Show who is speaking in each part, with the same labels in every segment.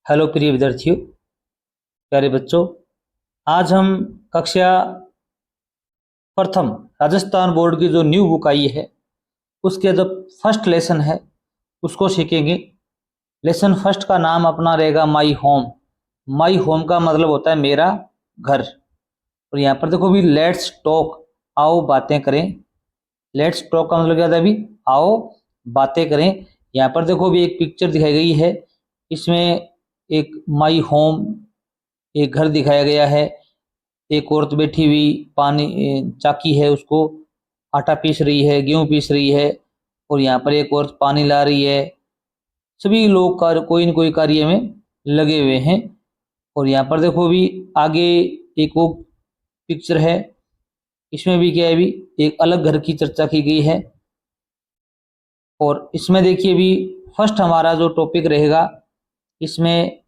Speaker 1: Hello प्रिय विद्यार्थियों, प्यारे बच्चों। आज हम कक्षा प्रथम राजस्थान बोर्ड की जो न्यू बुक आई है उसके जो फर्स्ट लेसन है उसको सीखेंगे। लेसन फर्स्ट का नाम अपना रहेगा माई होम। माई होम का मतलब होता है मेरा घर। और यहाँ पर देखो भी लेट्स टॉक, आओ बातें करें। लेट्स टॉक का मतलब क्या था अभी, आओ बातें करें। यहाँ पर देखो भी एक पिक्चर दिखाई गई है, इसमें एक माई होम, एक घर दिखाया गया है। एक औरत बैठी हुई पानी चाकी है, उसको आटा पीस रही है, गेहूं पीस रही है। और यहाँ पर एक औरत पानी ला रही है। सभी लोग कार्य कोई न कोई कार्य में लगे हुए हैं। और यहाँ पर देखो भी आगे एक वो पिक्चर है, इसमें भी क्या है भी एक अलग घर की चर्चा की गई है। और इसमें देखिए भी फर्स्ट हमारा जो टॉपिक रहेगा इसमें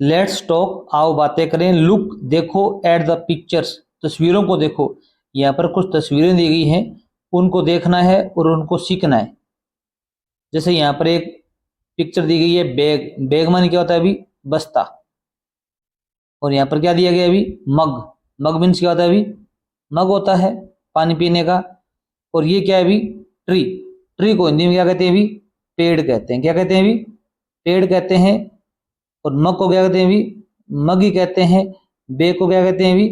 Speaker 1: लेट्स टॉक, आओ बातें करें। लुक, देखो, एट द पिक्चर्स, तस्वीरों को देखो। यहाँ पर कुछ तस्वीरें दी गई हैं, उनको देखना है और उनको सीखना है। जैसे यहाँ पर एक पिक्चर दी गई है बैग। बैग माने क्या होता है अभी, बस्ता। और यहाँ पर क्या दिया गया अभी, मग। मग मीन्स क्या होता है अभी, मग होता है पानी पीने का। और ये क्या है अभी, ट्री। ट्री को हिंदी में क्या कहते हैं अभी, पेड़ कहते हैं। क्या कहते हैं अभी, पेड़ कहते हैं। और मग को क्या कहते हैं अभी, मग ही कहते हैं। बैग को क्या कहते हैं अभी,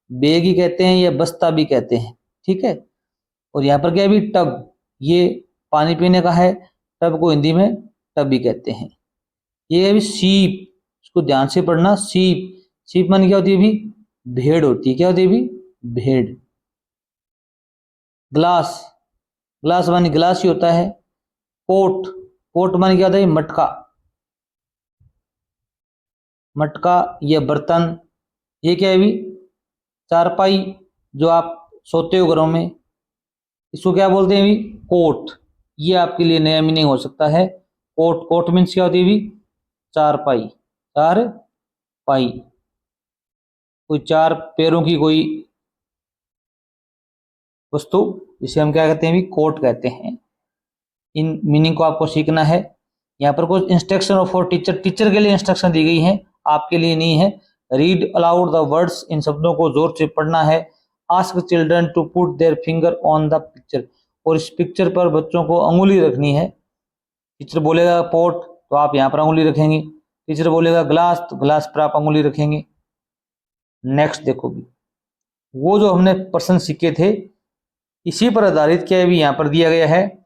Speaker 1: बैग ही कहते हैं या बस्ता भी कहते हैं। ठीक है। और यहाँ पर क्या है अभी, टब। ये पानी पीने का है, टब को हिंदी में टब भी कहते हैं। ये है अभी सीप, इसको ध्यान से पढ़ना। सीप, सीप माने क्या होती है अभी, भेड़ होती है। क्या होती है अभी, भेड़। ग्लास, ग्लास माने ग्लास ही होता है। पोट, पोट माने क्या होता है, मटका। मटका या बर्तन। ये क्या है अभी, चारपाई, जो आप सोते हो घरों में, इसको क्या बोलते हैं अभी, कोट। ये आपके लिए नया मीनिंग हो सकता है। कोट, कोट मीन्स क्या होती है अभी, चारपाई। चार पाई, कोई चार पैरों की कोई वस्तु, जिसे हम क्या कहते हैं अभी, कोट कहते हैं। इन मीनिंग को आपको सीखना है। यहाँ पर कुछ इंस्ट्रक्शन फॉर टीचर, टीचर के लिए इंस्ट्रक्शन दी गई है, आपके लिए नहीं है। रीड अलाउड द वर्ड्स, इन शब्दों को जोर से पढ़ना है। Ask children to put their finger on the picture, और इस पिक्चर पर बच्चों को अंगुली रखनी है। टीचर बोलेगा पोट तो आप यहाँ पर अंगुली रखेंगे। टीचर बोलेगा ग्लास तो ग्लास पर आप अंगुली रखेंगे। नेक्स्ट देखो भी, वो जो हमने प्रश्न सीखे थे इसी पर आधारित क्या है भी यहाँ पर दिया गया है।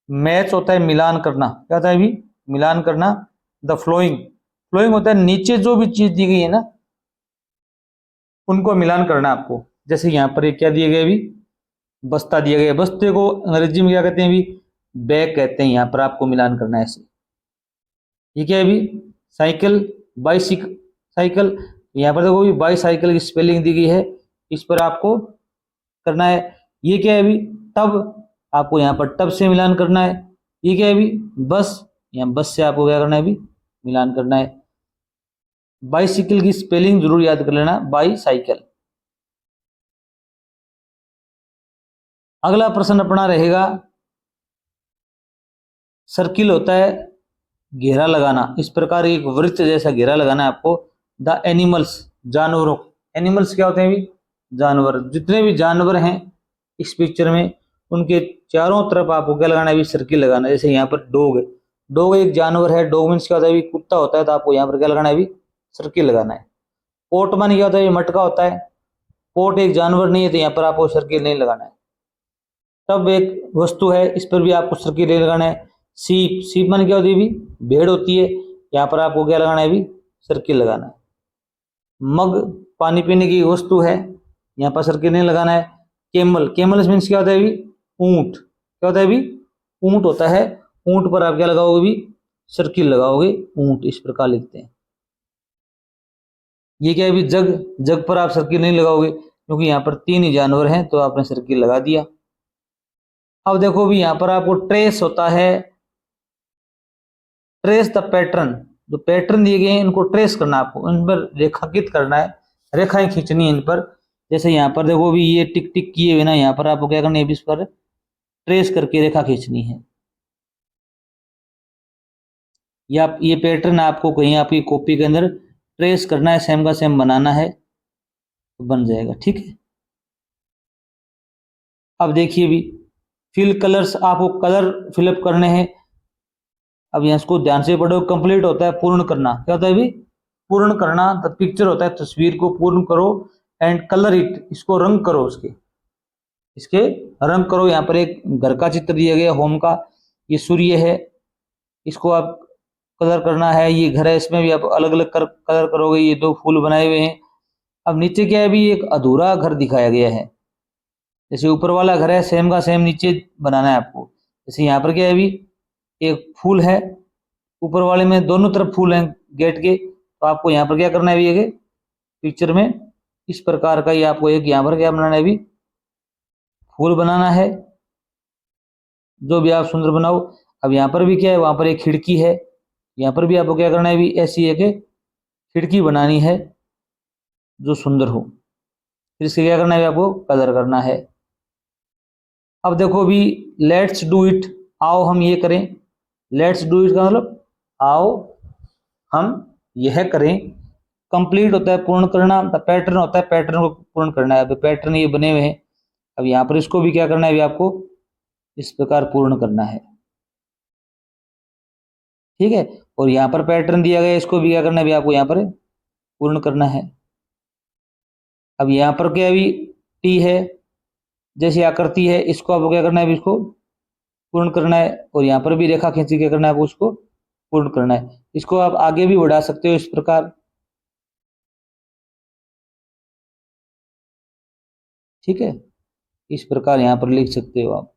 Speaker 1: मैच होता है मिलान करना। क्या होता है अभी, मिलान करना। द फ्लोइंग, फ्लोइंग होता है नीचे जो भी चीज दी गई है ना उनको मिलान करना आपको। जैसे यहाँ पर क्या दिया गया अभी, बस्ता दिया गया। बस्ते को अंग्रेजी में क्या कहते हैं अभी, बैग कहते हैं। यहाँ पर आपको मिलान करना है ऐसे। ये क्या है अभी, साइकिल, बाइसिकल, साइकिल। यहाँ पर देखो अभी बाईसाइकिल की स्पेलिंग दी गई है, इस पर आपको करना है। ये क्या है अभी, टब, आपको यहाँ पर टब से मिलान करना है। ये क्या है अभी, बस, यहाँ बस से आपको क्या करना है अभी, मिलान करना है। बाईसाइकिल की स्पेलिंग जरूर याद कर लेना, बाईसाइकिल। अगला प्रश्न अपना रहेगा, सर्किल होता है घेरा लगाना। इस प्रकार एक वृत्त जैसा घेरा लगाना है आपको। द एनिमल्स, जानवरों। एनिमल्स क्या होते हैं अभी, जानवर। जितने भी जानवर हैं इस पिक्चर में उनके चारों तरफ आपको क्या लगाना है अभी, सर्किल लगाना है। जैसे यहाँ पर डॉग है, डॉग एक जानवर है। डॉग मीन्स क्या होता है अभी, कुत्ता होता है। तो आपको यहाँ पर क्या लगाना है अभी, सर्किल लगाना है। पोट माने क्या होता है, मटका होता है। पोट एक जानवर नहीं है तो यहाँ पर आपको सर्किल नहीं लगाना है। तब एक वस्तु है, इस पर भी आपको सर्किल नहीं लगाना है। सीप, सीप माने क्या होती है अभी, भेड़ होती है। यहाँ पर आपको क्या लगाना है अभी, सर्किल लगाना है। मग, पानी पीने की वस्तु है, यहाँ पर सर्किल नहीं लगाना है। केमल, केमल मीन्स क्या होता है अभी, ऊंट। क्या होता है अभी, ऊंट होता है। ऊंट पर आप क्या लगाओगे अभी, सर्किल लगाओगे। ऊंट इस प्रकार लिखते हैं। ये क्या है अभी, जग। जग पर आप सर्किल नहीं लगाओगे क्योंकि यहाँ पर तीन ही जानवर हैं तो आपने सर्किल लगा दिया। अब देखो भी यहाँ पर आपको ट्रेस होता है, ट्रेस द पैटर्न। जो पैटर्न दिए गए हैं इनको ट्रेस करना, आपको इन पर रेखांकित करना है, रेखाएं खींचनी है इन पर। जैसे यहाँ पर देखो भी ये टिक टिक किए हुए ना, यहाँ पर आपको क्या करना है इस पर ट्रेस करके रेखा खींचनी है। या ये पैटर्न आपको कहीं आपकी कॉपी के अंदर ट्रेस करना है, सेम का सेम बनाना है तो बन जाएगा। ठीक है, अब देखिए भी फिल कलर्स, आपको कलर फिलअप करने हैं। अब यहाँ इसको ध्यान से पढ़ो। कंप्लीट होता है पूर्ण करना। क्या होता है भी? पूर्ण करना। द पिक्चर होता है तस्वीर को पूर्ण करो। एंड कलर इट, इसको रंग करो, इसके रंग करो। यहाँ पर एक घर का चित्र दिया गया होम का, ये सूर्य है, इसको आप कलर करना है। ये घर है, इसमें भी आप अलग अलग कलर करोगे। ये दो फूल बनाए हुए हैं। अब नीचे क्या है भी? एक अधूरा घर दिखाया गया है। जैसे ऊपर वाला घर है सेम का सेम नीचे बनाना है आपको। जैसे यहाँ पर क्या है भी? एक फूल है, ऊपर वाले में दोनों तरफ फूल हैं गेट के, तो आपको यहाँ पर क्या करना है भी? एक पिक्चर में इस प्रकार का ये आपको एक यहाँ पर क्या बनाना है भी? फूल बनाना है। जो भी आप सुंदर बनाओ। अब यहाँ पर भी क्या है? वहां पर एक खिड़की है, यहाँ पर भी आपको क्या करना है भी? ऐसी एक खिड़की बनानी है जो सुंदर हो। फिर इसके क्या करना है? आपको कलर करना है। अब देखो भी, लेट्स डू इट, आओ हम ये करें। लेट्स डू इट का मतलब आओ हम यह करें। कंप्लीट होता है पूर्ण करना। पैटर्न होता है पैटर्न को पूर्ण करना है। पैटर्न ये बने हुए हैं, अब यहाँ पर इसको भी क्या करना है? आपको इस प्रकार पूर्ण करना है। ठीक है, और यहाँ पर पैटर्न दिया गया है, इसको भी क्या करना है? आपको यहाँ पर पूर्ण करना है। अब यहाँ पर क्या भी? टी है जैसी आकृति है, इसको आपको क्या करना है? इसको पूर्ण करना है। और यहाँ पर भी रेखा खींची क्या करना है? आपको उसको पूर्ण करना है। इसको आप आगे भी बढ़ा सकते हो इस प्रकार। ठीक है, इस प्रकार यहाँ पर लिख सकते हो आप।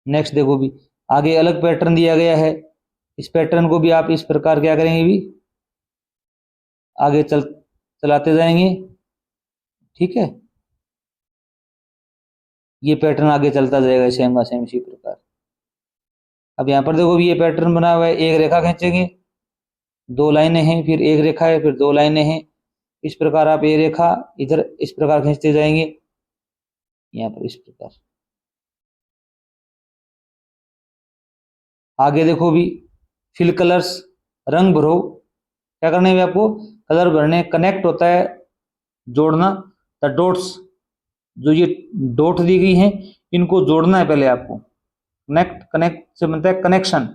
Speaker 1: नेक्स्ट देखो भी, आगे अलग पैटर्न दिया गया है। इस पैटर्न को भी आप इस प्रकार क्या करेंगे भी? आगे चलाते जाएंगे। ठीक है, ये पैटर्न आगे चलता जाएगा सेम का सेम इसी प्रकार। अब यहाँ पर देखो भी, ये पैटर्न बना हुआ है। एक रेखा खींचेंगे, दो लाइनें हैं, फिर एक रेखा है, फिर दो लाइनें हैं। इस प्रकार आप ये रेखा इधर इस प्रकार खींचते जाएंगे, यहाँ पर इस प्रकार। आगे देखो भी, फिल कलर्स, रंग भरो। क्या करना है आपको? कलर भरने। कनेक्ट होता है जोड़ना। द डॉट्स, जो ये डॉट दी गई हैं इनको जोड़ना है पहले आपको। कनेक्ट, कनेक्ट से बनता है कनेक्शन।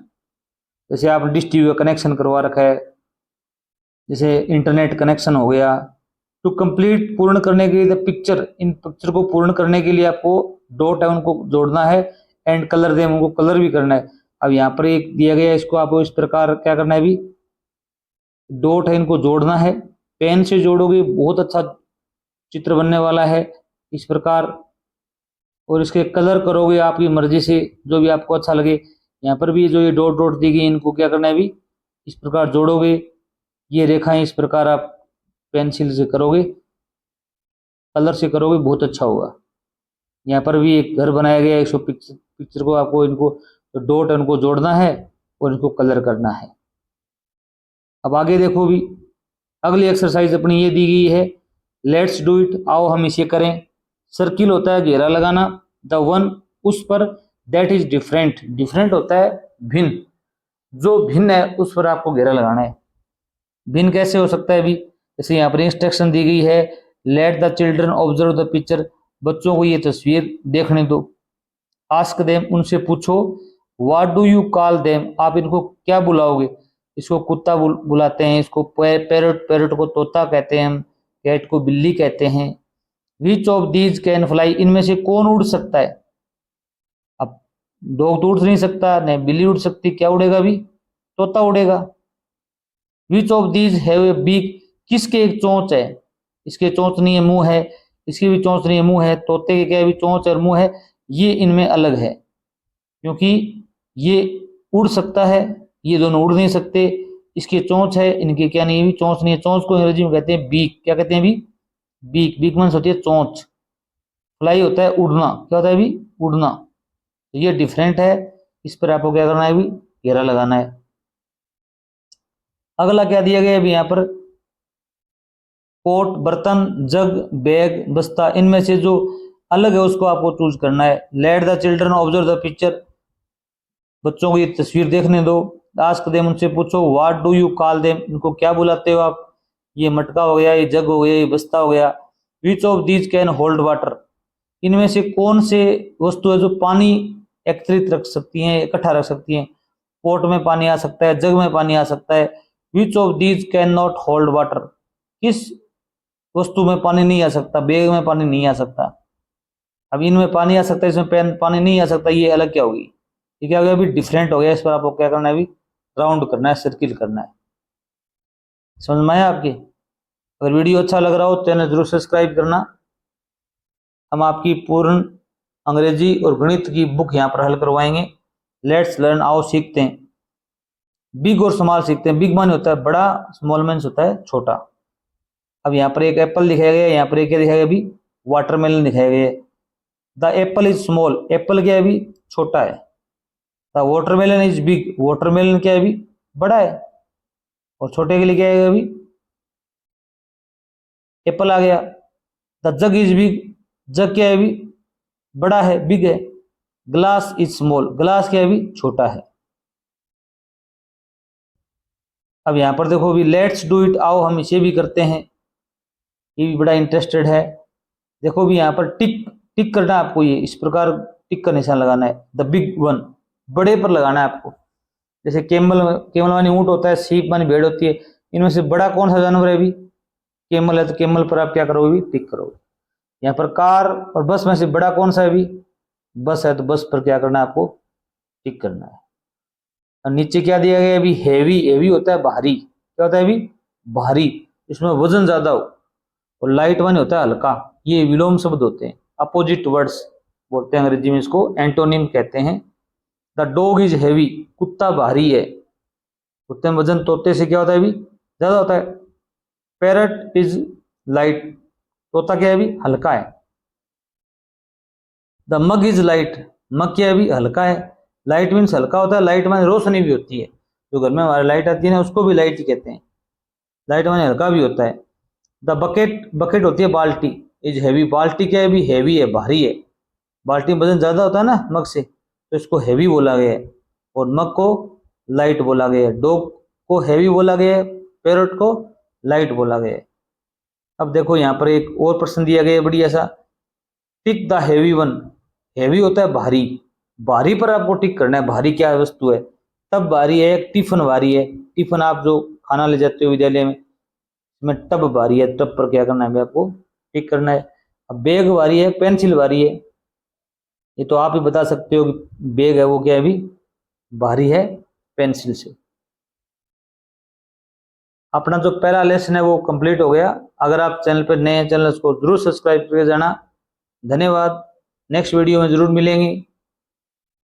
Speaker 1: जैसे आप डिश टीवी का कनेक्शन करवा रखा है, जैसे इंटरनेट कनेक्शन हो गया। टू कंप्लीट, पूर्ण करने के लिए। द पिक्चर, इन पिक्चर को पूर्ण करने के लिए आपको डॉट है उनको जोड़ना है। एंड कलर देम, उनको कलर भी करना है। अब यहाँ पर एक दिया गया है, इसको आपको इस प्रकार क्या करना है भी? डॉट है इनको जोड़ना है। पेन से जोड़ोगे बहुत अच्छा चित्र बनने वाला है इस प्रकार। और इसके कलर करोगे आपकी मर्जी से, जो भी आपको अच्छा लगे। यहाँ पर भी जो ये डॉट डॉट दी गई इनको क्या करना है भी? इस प्रकार जोड़ोगे। ये रेखाएं इस प्रकार आप पेंसिल से करोगे, कलर से करोगे, बहुत अच्छा होगा। यहाँ पर भी एक घर बनाया गया है, इसको पिक्चर को आपको इनको डॉट उनको जोड़ना है और इनको कलर करना है। अब आगे देखो भी, अगली एक्सरसाइज अपनी ये दी गई है। लेट्स डू इट, आओ हम इसे करें। सर्किल होता है घेरा लगाना। द वन, उस पर। दैट इज डिफरेंट, डिफरेंट होता है भिन्न, जो भिन्न है उस पर आपको घेरा लगाना है। भिन्न कैसे हो सकता है भी? जैसे यहाँ पर इंस्ट्रक्शन दी गई है, let the children observe the picture, बच्चों को ये तस्वीर देखने दो। आस्क देम, उनसे पूछो। What do you call them, आप इनको क्या बुलाओगे? इसको कुत्ता बुलाते हैं, इसको पैरट, पैरट को तोता कहते हैं हम, कैट को बिल्ली कहते हैं। विच ऑफ दीज कैन फ्लाई, इनमें से कौन उड़ सकता है? अब डॉग तो उड़ नहीं सकता, नहीं बिल्ली उड़ सकती, क्या उड़ेगा भी? तोता उड़ेगा। Which of these have a beak, किसके एक चोंच है? इसके चोंच नहीं है, मुंह है। इसकी भी चोंच नहीं है, मुंह है। तोते के क्या है भी? चोंच और मुंह है। ये इनमें अलग है, क्योंकि ये उड़ सकता है, ये दोनों उड़ नहीं सकते। इसकी चोंच है, इनकी क्या नहीं है भी? चोंच नहीं है। चोंच को अंग्रेजी में कहते हैं बीक। क्या कहते हैं भी? बीक। बीक मीन्स होती है चोंच। फ्लाई होता है उड़ना। क्या होता है भी? उड़ना। तो ये डिफरेंट है, इस पर आपको क्या करना है भी? घेरा लगाना है। अगला क्या दिया गया है अभी यहाँ पर? पोट, बर्तन, जग, बैग, बस्ता, इनमें से जो अलग है उसको आपको चूज करना है। Let the children observe the picture, बच्चों को ये तस्वीर देखने दो। आस्क देम, उनसे पूछो what do you call them, इनको क्या बुलाते हो आप। ये मटका हो गया, ये जग हो गया, ये बस्ता हो गया। विच of these can hold water, इनमें से कौन से वस्तु है जो पानी एकत्रित रख सकती हैं, इकट्ठा रख सकती हैं। पोट में पानी आ सकता है, जग में पानी आ सकता है। विच of these can not hold water, किस वस्तु में पानी नहीं आ सकता, बैग में पानी नहीं आ सकता। अब इनमें पानी आ सकता है, इसमें पेन पानी नहीं आ सकता, ये अलग क्या होगी, ये क्या हो गया, अभी डिफरेंट हो गया। इस पर आपको क्या करना है, अभी राउंड करना है, सर्किल करना है। समझ में आया आपके? अगर वीडियो अच्छा लग रहा हो चैनल जरूर सब्सक्राइब करना। हम आपकी पूर्ण अंग्रेजी और गणित की बुक यहाँ पर हल करवाएंगे। लेट्स लर्न, आओ सीखते हैं। बिग और स्मॉल सीखते हैं। बिग माने होता है बड़ा, स्मॉल मीन्स होता है छोटा। अब यहाँ पर एक एप्पल दिखाया गया है, यहाँ पर एक क्या दिखाया गया, अभी वाटरमेलन दिखाया गया है। The Apple is small, Apple क्या है, अभी छोटा है। The watermelon is big, watermelon क्या है, अभी बड़ा है। और छोटे के लिए क्या है, अभी एप्पल आ गया। द जग इज बिग, जग क्या है, अभी बड़ा है, बिग है। ग्लास इज स्मॉल, ग्लास क्या है, अभी छोटा है। अब यहां पर देखो, अभी लेट्स डू इट, आओ हम इसे भी करते हैं। ये भी बड़ा इंटरेस्टेड है। देखो भी यहाँ पर टिक टिक करना है आपको, ये इस प्रकार टिक का निशान लगाना है। द बिग वन, बड़े पर लगाना है आपको। जैसे केमल, केमल मानी ऊंट होता है, सीप मानी भेड़ होती है। इनमें से बड़ा कौन सा जानवर है, अभी केमल है, तो केमल पर आप क्या करोगे, भी टिक करोगे। यहाँ पर कार और बस में से बड़ा कौन सा है, अभी बस है, तो बस पर क्या करना है, आपको टिक करना है। और नीचे क्या दिया गया, अभी हैवी, हैवी होता है भारी, क्या होता है, अभी भारी, इसमें वजन ज्यादा हो। और लाइट वन होता है हल्का। ये विलोम शब्द होते हैं, अपोजिट वर्ड्स बोलते हैं अंग्रेजी में, इसको एंटोनिम कहते हैं। द डॉग इज हैवी, कुत्ता भारी है। कुत्ते में वजन तोते से क्या होता है, अभी ज्यादा होता है। पैरट इज लाइट, तोता क्या है, अभी हल्का है। द मग इज लाइट, मग क्या है, अभी हल्का है। लाइट मीन्स हल्का होता है, लाइट माने रोशनी भी होती है। जो घर में हमारे लाइट आती है ना, उसको भी लाइट ही कहते हैं। लाइट माने हल्का भी होता है। द बकेट, बकेट होती है बाल्टी, इज हैवी, बाल्टी क्या है, अभी हैवी है, भारी है। बाल्टी में वजन ज्यादा होता है ना मग से, तो इसको हैवी बोला गया है। और मग को लाइट बोला गया है। डॉग को हैवी बोला गया है, पैरट को लाइट बोला गया है। अब देखो यहाँ पर एक और प्रश्न दिया गया है बढ़िया सा। Tick the heavy one, heavy होता है भारी, भारी पर आपको टिक करना है। भारी क्या वस्तु है, तब भारी है, टिफिन भारी है। टिफिन आप जो खाना ले जाते हो विद्यालय में टब भारी है, टब पर क्या करना है, आपको टिक करना है। अब बैग भारी है, पेंसिल भारी है, ये तो आप ही बता सकते हो कि बैग है वो क्या है, अभी भारी है पेंसिल से। अपना जो पहला लेसन है वो कंप्लीट हो गया। अगर आप चैनल पर नए हैं, चैनल को जरूर सब्सक्राइब करके जाना। धन्यवाद। नेक्स्ट वीडियो में जरूर मिलेंगे।